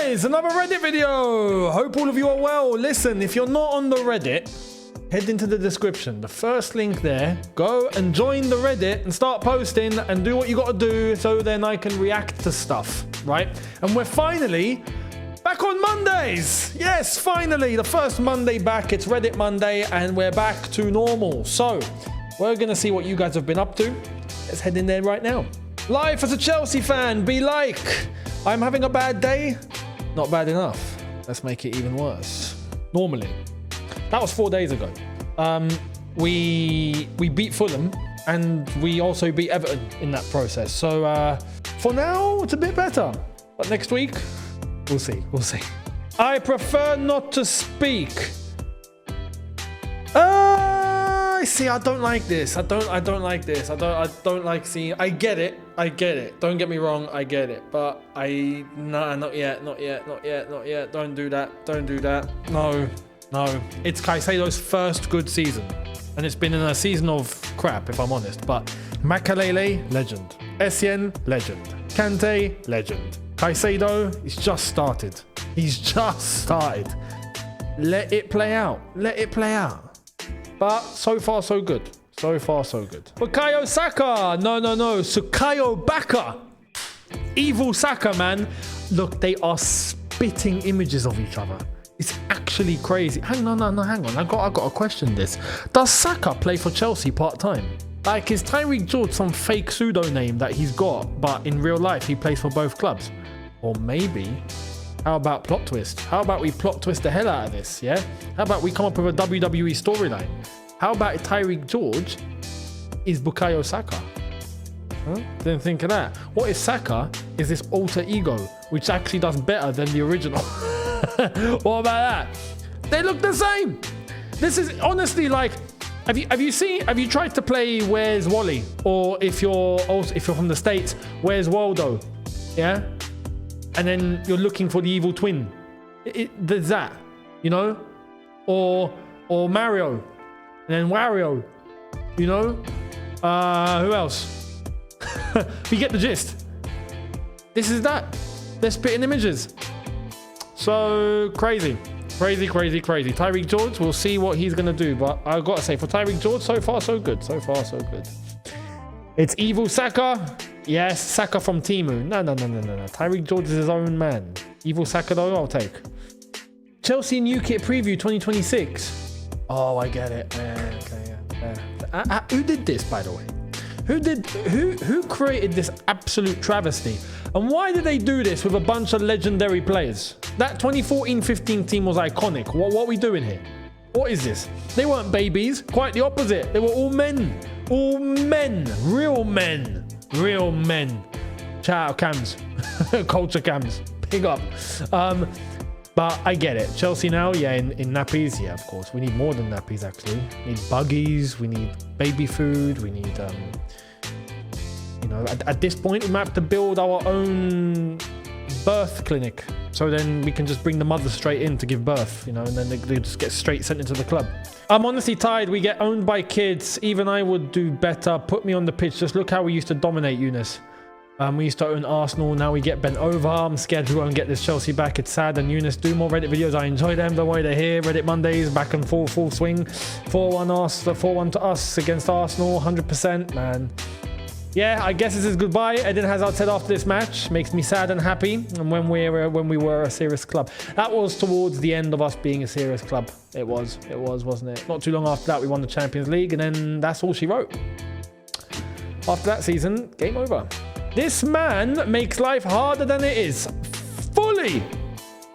guys, another Reddit video. Hope all of you are well. Listen, if you're not on the Reddit, head into the description. The first link there. Go and join the Reddit and start posting and do what you got to do so then I can react to stuff, right? And we're finally back on Mondays. Yes, finally, the first Monday back. It's Reddit Monday and we're back to normal. So we're going to see what you guys have been up to. Let's head in there right now. Life as a Chelsea fan be like, I'm having a bad day. Not bad enough. Let's make it even worse. Normally. That was 4 days ago. We beat Fulham and we also beat Everton in that process. So for now, it's a bit better. But next week, we'll see. We'll see. I prefer not to speak. See, I don't like this. I don't like this. I don't like seeing. I get it. Don't get me wrong. I get it. But nah, not yet. Don't do that. No. It's Caicedo's first good season. And it's been in a season of crap, if I'm honest. But Makalele, legend. Essien, legend. Kante, legend. Caicedo, he's just started. Let it play out. But so far, so good. Bukayo Saka. No. Sukayo Baka. Evil Saka, man. Look, they are spitting images of each other. It's actually crazy. Hang on. I got to question this. Does Saka play for Chelsea part-time? Like, is Tyreek George some fake pseudo name that he's got, but in real life he plays for both clubs? Or maybe... How about plot twist? How about we plot twist the hell out of this, yeah? How about we come up with a WWE storyline? How about Tyreek George is Bukayo Saka? Huh? Didn't think of that. What if Saka is this alter ego, which actually does better than the original? What about that? They look the same. This is honestly like, have you tried to play Where's Wally? Or if you're from the States, Where's Waldo? Yeah? And then you're looking for the evil twin. There's that, you know? Or Mario. And then Wario. You know? Who else? You get the gist. This is that. They're spitting images. So crazy. Tyreek George, we'll see what he's going to do. But I've got to say, for Tyreek George, so far, so good. It's evil Saka. Yes, Saka from Timu. No. Tyreek George is his own man. Evil Saka though, I'll take. Chelsea new kit preview 2026. Oh, I get it. Yeah. Who did this, by the way? Who created this absolute travesty? And why did they do this with a bunch of legendary players? That 2014-15 team was iconic. What are we doing here? What is this? They weren't babies. Quite the opposite. They were all men. Real men. Shout out cams. Culture cams. Big up. But I get it. Chelsea now, yeah, in nappies. Yeah, of course. We need more than nappies, actually. We need buggies. We need baby food. We need, at this point, we might have to build our own birth clinic. So then we can just bring the mother straight in to give birth, and then they just get straight sent into the club. I'm honestly tired. We get owned by kids. Even I would do better. Put me on the pitch. Just look how we used to dominate, Younes. We used to own Arsenal. Now we get bent over. I'm scared to go and get this Chelsea back. It's sad. And Younes, do more Reddit videos. I enjoy them. Don't worry, they're here. Reddit Mondays, back and forth, full swing. 4-1 to us against Arsenal. 100%, man. Yeah, I guess this is goodbye. Eden Hazard said after this match, makes me sad and happy. And when we were a serious club, that was towards the end of us being a serious club. It was, wasn't it? Not too long after that, we won the Champions League, and then that's all she wrote. After that season, game over. This man makes life harder than it is. Fully.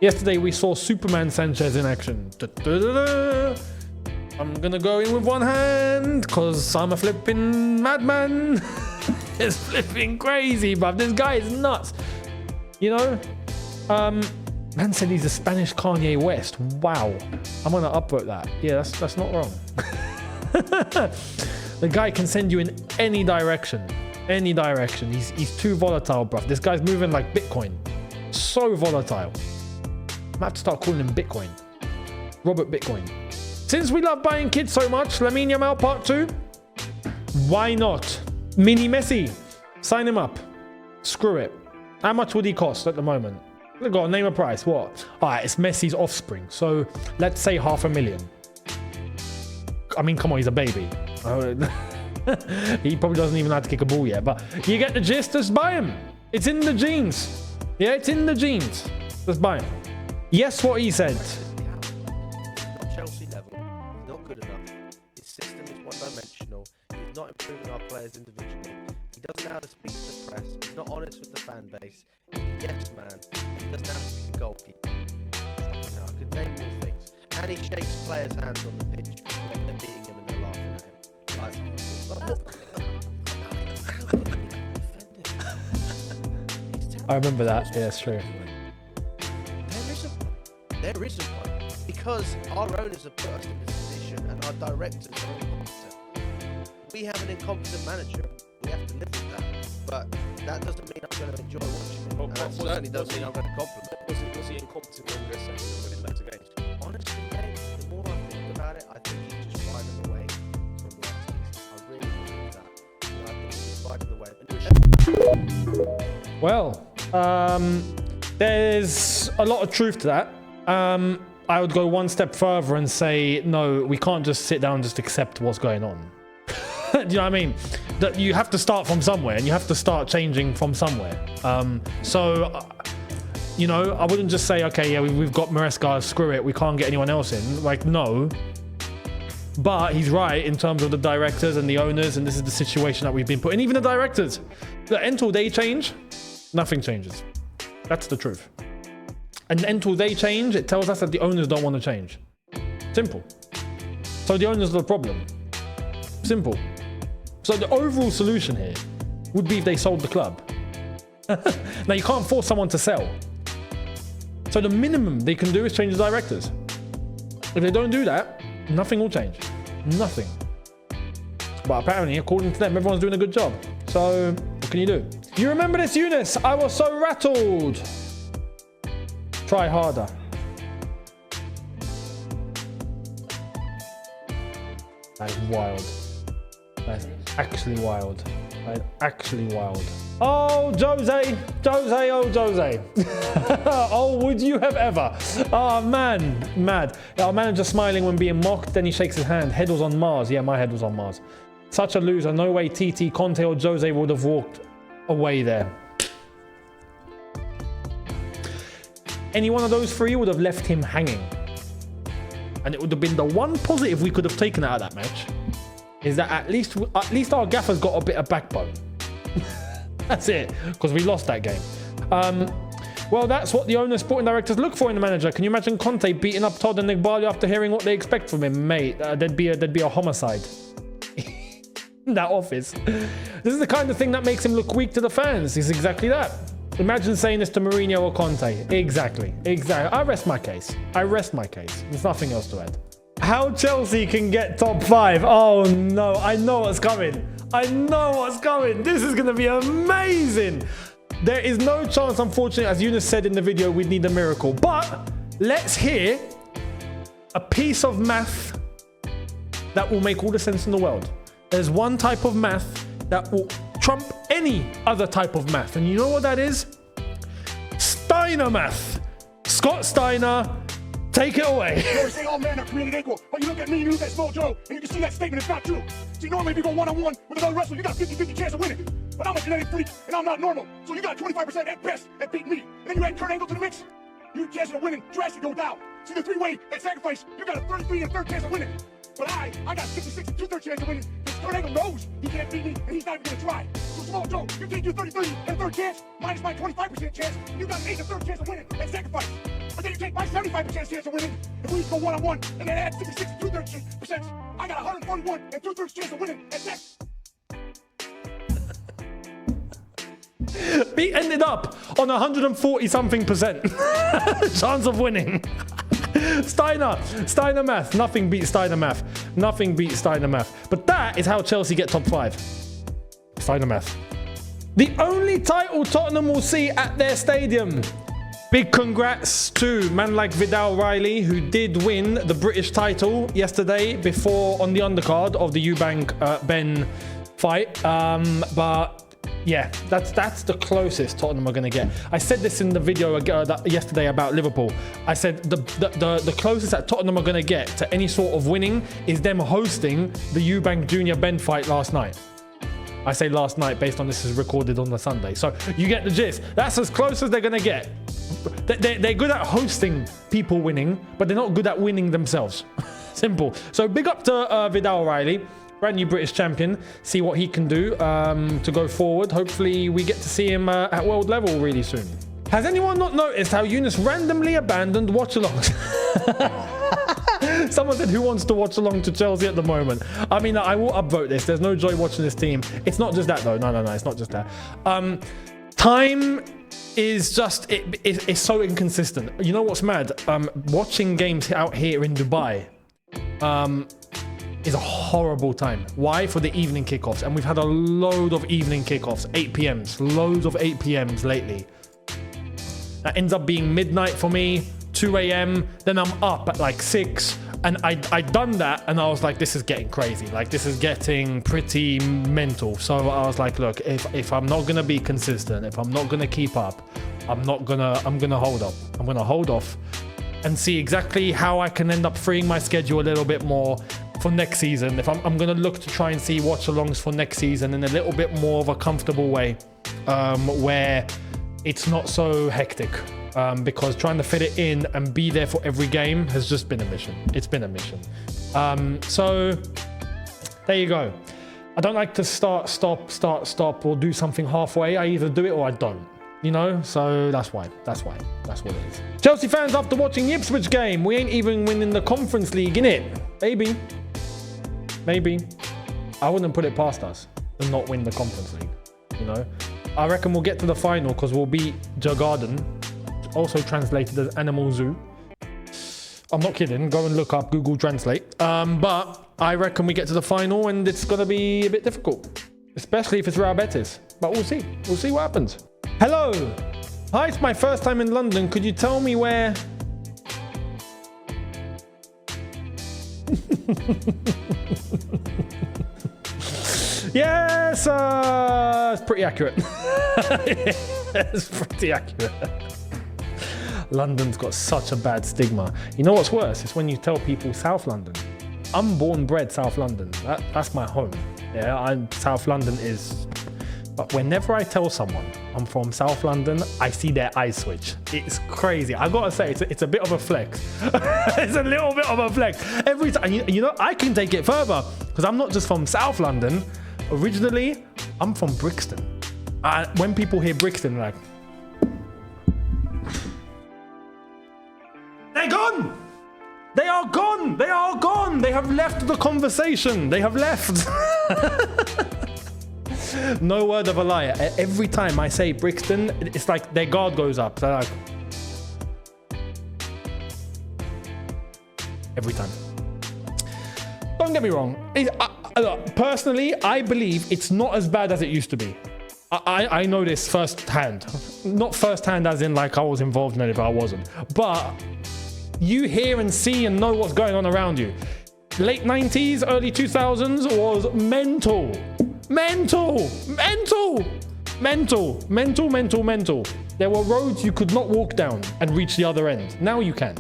Yesterday we saw Superman Sanchez in action. I'm gonna go in with one hand because I'm a flipping madman. It's flipping crazy, bruv. This guy is nuts. Man said he's a Spanish Kanye West. Wow. I'm gonna upvote that. Yeah, that's not wrong. The guy can send you in any direction. He's too volatile, bruv. This guy's moving like Bitcoin. So volatile. I might have to start calling him Bitcoin. Robert Bitcoin. Since we love buying kids so much, Lamine Yamal Part 2. Why not? Mini Messi. Sign him up. Screw it. How much would he cost at the moment? Go on, name a price. What? All right, it's Messi's offspring. So let's say 500,000. I mean, come on, he's a baby. He probably doesn't even know how to kick a ball yet. But you get the gist. Just buy him. It's in the genes. Yeah, it's in the genes. Just buy him. Yes, what he said. Not Chelsea level. He's not good enough. His system is one-dimensional. He's not improving our players individually. He doesn't know how to speak to the press. He's not honest with the fan base. He's a yes man. He doesn't know how to be a goalkeeper. I could name more things. And he shakes players' hands on the pitch when they're beating him and they're laughing at him. I remember that. Yeah, it's true. There isn't one. Because our owners have put us in this position and our directors are incompetent. We have an incompetent manager. We have to live with that. But that doesn't mean I'm going to enjoy watching him. And that certainly doesn't mean I'm going to compliment. Was he incompetent when you're saying he winning loads of games? Honestly, mate, the more I think about it, I think he's just riding away from last season. I really believe that. I think he's riding away. Well, there's a lot of truth to that. I would go one step further and say, no, we can't just sit down and just accept what's going on. Do you know what I mean? That you have to start from somewhere and you have to start changing from somewhere. You know, I wouldn't just say, okay, yeah, we've got Maresca, screw it, we can't get anyone else in. Like, no. But he's right in terms of the directors and the owners, and this is the situation that we've been put in. Even the directors, until they change, nothing changes. That's the truth. And until they change, it tells us that the owners don't want to change. Simple. So the owners are the problem. Simple. So the overall solution here would be if they sold the club. Now, you can't force someone to sell. So the minimum they can do is change the directors. If they don't do that, nothing will change. Nothing. But apparently, according to them, everyone's doing a good job. So what can you do? You remember this, Younes? I was so rattled. Try harder. That is wild. That is actually wild. That is actually wild. Oh, Jose. Jose, oh, Jose. Oh, would you have ever? Oh, man. Mad. Our manager smiling when being mocked. Then he shakes his hand. Head was on Mars. Yeah, my head was on Mars. Such a loser. No way TT, Conte or Jose would have walked away there. Any one of those three would have left him hanging. And it would have been the one positive we could have taken out of that match. Is that at least our gaffer's got a bit of backbone. That's it. Because we lost that game. Well, that's what the owner, sporting directors look for in the manager. Can you imagine Conte beating up Todd and Ighbali after hearing what they expect from him? Mate, there'd be a homicide. In that office. This is the kind of thing that makes him look weak to the fans. It's exactly that. Imagine saying this to Mourinho or Conte. Exactly. I rest my case. There's nothing else to add. How Chelsea can get top 5. Oh no, I know what's coming. This is going to be amazing. There is no chance, unfortunately, as Younes said in the video, we'd need a miracle. But let's hear a piece of math that will make all the sense in the world. There's one type of math that will trump any other type of math. And you know what that is? Steiner math. Scott Steiner, take it away. They say all men are created equal, but you look at me and you look at Small Joe, and you can see that statement is not true. See, normally if you go one-on-one with another wrestler, you got a 50-50 chance of winning. But I'm a genetic freak, and I'm not normal. So you got a 25% at best at beating me. And then you add Kurt Angle to the mix, your chance of winning drastically go down. See, the three-way at sacrifice, you got a 33 and a third chance of winning. But I got 66 and 2/3 chance of winning. Because Kurt Angle knows he can't beat me, and he's not even gonna try. So Small Joe, you take your 33 and a third chance, minus my 25% chance, you got an 8 and a third chance of winning at sacrifice. But then you take my 75% chance of winning, and we go one-on-one, and then add 66 and 2/3%. I got 141 and 2/3 chance of winning at sacrifice. He ended up on 140 something percent chance of winning. Steiner math. Nothing beats Steiner math. But that is how Chelsea get top 5. Steiner math. The only title Tottenham will see at their stadium. Big congrats to man like Vidal Riley, who did win the British title yesterday before on the undercard of the Eubank Ben fight. But Yeah, that's the closest Tottenham are going to get. I said this in the video yesterday about Liverpool. I said the closest that Tottenham are going to get to any sort of winning is them hosting the Eubank Junior Ben fight last night. I say last night based on this is recorded on the Sunday. So you get the gist. That's as close as they're going to get. They're good at hosting people winning, but they're not good at winning themselves. Simple. So big up to Vidal Riley. Brand new British champion. See what he can do to go forward. Hopefully we get to see him at world level really soon. Has anyone not noticed how Younes randomly abandoned Watchalong? Someone said, who wants to watch along to Chelsea at the moment? I mean, I will upvote this. There's no joy watching this team. It's not just that though. No, it's not just that. Time is just, it's so inconsistent. You know what's mad? Watching games out here in Dubai is a horrible time. Why? For the evening kickoffs. And we've had a load of evening kickoffs, 8 p.m.s, loads of 8 p.m.s lately. That ends up being midnight for me, 2 a.m. Then I'm up at like 6. And I'd done that and I was like, this is getting crazy. Like, this is getting pretty mental. So I was like, look, if I'm not going to be consistent, if I'm not going to keep up, I'm going to hold up. I'm going to hold off and see exactly how I can end up freeing my schedule a little bit more for next season. If I'm going to look to try and see watch-alongs for next season in a little bit more of a comfortable way, where it's not so hectic. Because trying to fit it in and be there for every game has just been a mission. It's been a mission. So there you go. I don't like to start, stop, or do something halfway. I either do it or I don't. You know, so that's why. That's what it is. Chelsea fans, after watching the Ipswich game, we ain't even winning the Conference League, innit? Maybe. I wouldn't put it past us to not win the Conference League. You know, I reckon we'll get to the final because we'll beat Djurgården, also translated as Animal Zoo. I'm not kidding. Go and look up Google Translate. But I reckon we get to the final and it's going to be a bit difficult, especially if it's Real Betis. But we'll see. We'll see what happens. Hello. Hi, it's my first time in London. Could you tell me where... Yes, it's pretty accurate. It's pretty accurate. London's got such a bad stigma. You know what's worse? It's when you tell people South London. I'm born and bred South London. That's my home. Yeah, South London is... But whenever I tell someone I'm from South London, I see their eyes switch. It's crazy. I gotta say, it's a bit of a flex. It's a little bit of a flex. Every time, you know, I can take it further because I'm not just from South London. Originally, I'm from Brixton. When people hear Brixton, they're like, they're gone. They are gone. They are gone. They have left the conversation. They have left. No word of a lie. Every time I say Brixton, it's like their guard goes up. They're like, every time. Don't get me wrong. Personally, I believe it's not as bad as it used to be. I know this firsthand. Not firsthand as in like I was involved in it, but I wasn't. But you hear and see and know what's going on around you. Late 90s, early 2000s was mental. Mental. There were roads you could not walk down and reach the other end. Now you can.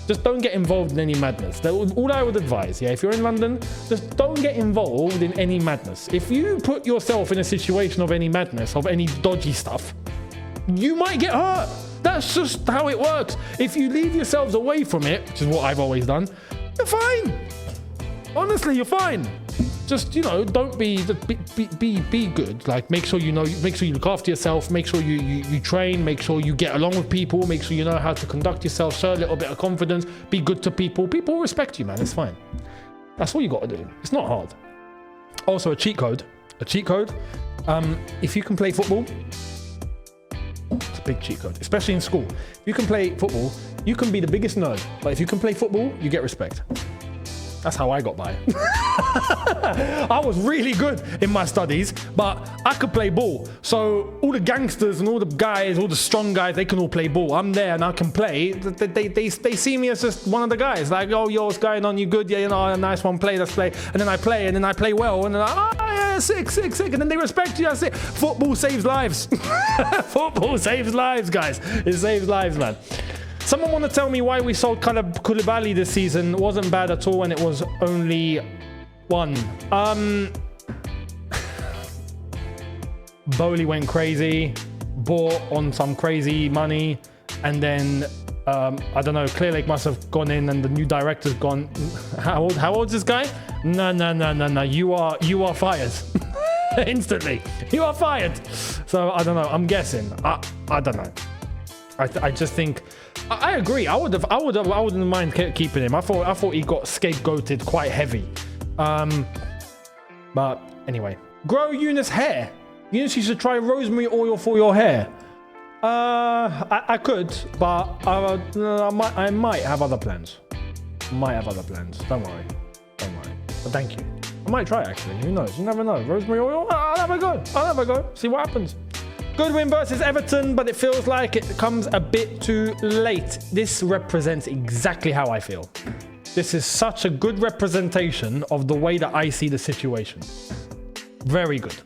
Just don't get involved in any madness. That's all I would advise. Yeah, if you're in London, just don't get involved in any madness. If you put yourself in a situation of any madness, of any dodgy stuff, you might get hurt. That's just how it works. If you leave yourselves away from it, which is what I've always done, you're fine. Honestly, you're fine. Just, you know, don't be good. Like, make sure you look after yourself. Make sure you train. Make sure you get along with people. Make sure you know how to conduct yourself. Show a little bit of confidence. Be good to people. People respect you, man. It's fine. That's all you got to do. It's not hard. Also, a cheat code. If you can play football, it's a big cheat code, especially in school. If you can play football, you can be the biggest nerd. But if you can play football, you get respect. That's how I got by. I was really good in my studies, but I could play ball. So all the gangsters and all the guys, all the strong guys, they can all play ball. I'm there and I can play. They see me as just one of the guys. Like, oh, yo, what's going on? You good? Yeah, you know, a nice one. Play, let's play. And then I play, and then I play well. And then oh, yeah, sick. And then they respect you. That's it. Football saves lives. Football saves lives, guys. It saves lives, man. Someone want to tell me why we sold Koulibaly this season? It wasn't bad at all, and it was only one. Bowley went crazy, bought on some crazy money, and then I don't know. Clearlake must have gone in, and the new director's gone. How old's this guy? No. You are fired instantly. You are fired. So I don't know. I'm guessing. I don't know. I just think. I agree. I wouldn't mind keeping him. I thought he got scapegoated quite heavy. But anyway, grow Younes hair. Younes, you should try rosemary oil for your hair. I could, but I might have other plans. Don't worry. But thank you. I might try actually. Who knows? You never know. Rosemary oil. I'll have a go. See what happens. Good win versus Everton, but it feels like it comes a bit too late. This represents exactly how I feel. This is such a good representation of the way that I see the situation. Very good.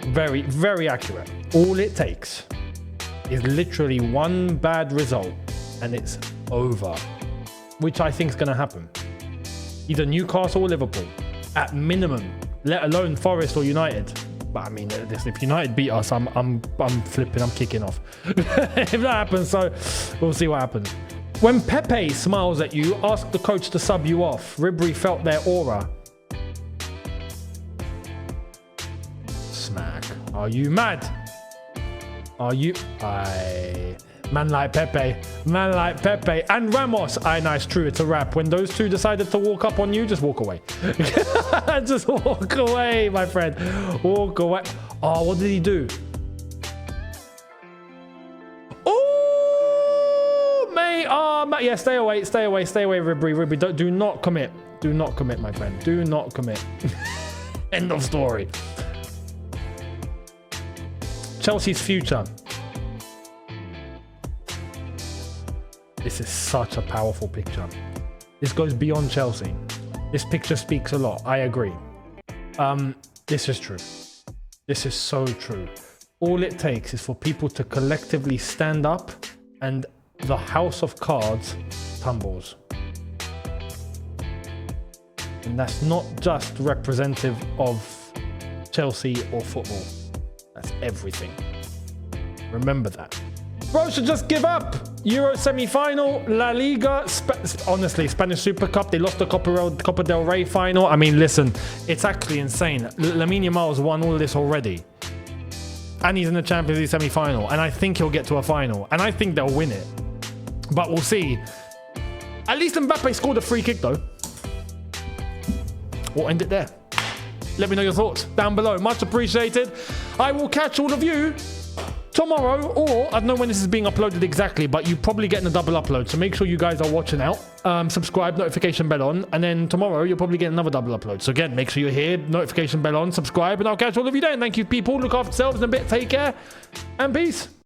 Very, very accurate. All it takes is literally one bad result and it's over, which I think is going to happen. Either Newcastle or Liverpool, at minimum, let alone Forest or United. But I mean, if United beat us, I'm flipping, I'm kicking off. If that happens, so we'll see what happens. When Pepe smiles at you, ask the coach to sub you off. Ribery felt their aura. Smack. Are you mad? Are you? Man like Pepe. And Ramos. Nice, true, it's a wrap. When those two decided to walk up on you, just walk away. Just walk away, my friend. Walk away. Oh, what did he do? Oh, mate. Oh, mate. Yeah, stay away, Ribery. Do not commit. Do not commit, my friend. Do not commit. End of story. Chelsea's future. This is such a powerful picture. This goes beyond Chelsea. This picture speaks a lot. I agree. This is true. This is so true. All it takes is for people to collectively stand up and the house of cards tumbles. And that's not just representative of Chelsea or football. That's everything. Remember that. Bro should just give up. Euro semi-final, La Liga, honestly, Spanish Super Cup. They lost the Copa del Rey final. I mean, listen, it's actually insane. Lamine Yamal's won all this already. And he's in the Champions League semi-final. And I think he'll get to a final. And I think they'll win it. But we'll see. At least Mbappe scored a free kick, though. We'll end it there. Let me know your thoughts down below. Much appreciated. I will catch all of you tomorrow, or I don't know when this is being uploaded exactly, but you're probably getting a double upload, so make sure you guys are watching out. Subscribe, notification bell on, and then tomorrow you'll probably get another double upload. So again, make sure you're here, notification bell on, subscribe, and I'll catch all of you then. Thank you, people. Look after yourselves in a bit. Take care and peace.